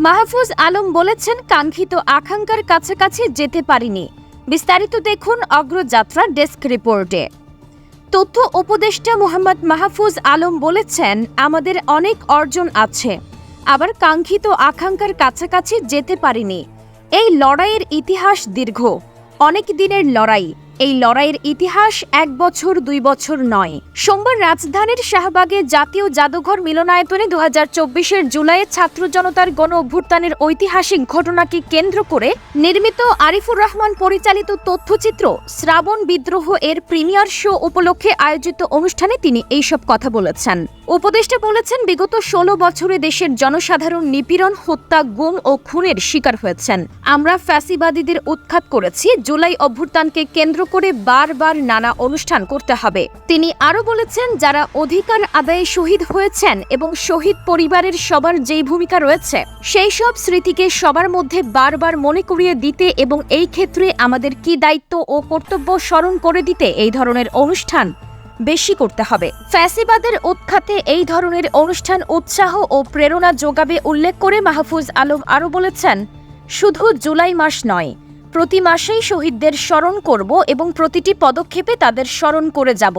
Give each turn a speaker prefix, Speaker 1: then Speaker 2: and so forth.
Speaker 1: মাহফুজ আলম বলেছেন, কাঙ্ক্ষিত আকাঙ্ক্ষার কাছাকাছি যেতে পারিনি। বিস্তারিত দেখুন অগ্রযাত্রা ডেস্ক রিপোর্টে। তথ্য উপদেষ্টা মোহাম্মদ মাহফুজ আলম বলেছেন, আমাদের অনেক অর্জন আছে, আবার কাঙ্ক্ষিত আকাঙ্ক্ষার কাছাকাছি যেতে পারিনি। এই লড়াইয়ের ইতিহাস দীর্ঘ, অনেক দিনের লড়াই। এই লড়াইয়ের ইতিহাস 1 বছর 2 বছর নয়। সোমবার রাজধানীর শাহবাগে জাতীয় জাদুঘর মিলনায়তনে 2024-এর জুলাইয়ে ছাত্র জনতার গণ অভ্যুত্থানের ঐতিহাসিক ঘটনাকে কেন্দ্র করে নির্মিত আরিফুর রহমান পরিচালিত তথ্যচিত্র শ্রাবণ বিদ্রোহ এর প্রিমিয়ার শো উপলক্ষে আয়োজিত অনুষ্ঠানে তিনি এইসব কথা বলেছেন। উপদেষ্টা বলেছেন, বিগত 16 বছরে দেশের জনসাধারণ নিপীড়ন, হত্যা, গুম ও খুনের শিকার হয়েছেন। আমরা ফ্যাসিবাদীদের উৎখাত করেছি। জুলাই অভ্যুত্থানকে কেন্দ্র করে বারবার নানা অনুষ্ঠান করতে হবে। তিনি আরও বলেছেন, যারা অধিকার আদায়ে শহীদ হয়েছেন এবং শহীদ পরিবারের সবার যেই ভূমিকা রয়েছে, সেই সব স্মৃতিকে সবার মধ্যে বারবার মনে করিয়ে দিতে এবং এই ক্ষেত্রে আমাদের কি দায়িত্ব ও কর্তব্য স্মরণ করে দিতে এই ধরনের অনুষ্ঠান বেশি করতে হবে। ফ্যাসিবাদের উৎখাতে এই ধরনের অনুষ্ঠান উৎসাহ ও প্রেরণা যোগাবে উল্লেখ করে মাহফুজ আলম আরও বলেছেন, শুধু জুলাই মাস নয়, প্রতি মাসেই শহীদদের স্মরণ করব এবং প্রতিটি পদক্ষেপে তাদের স্মরণ করে যাব।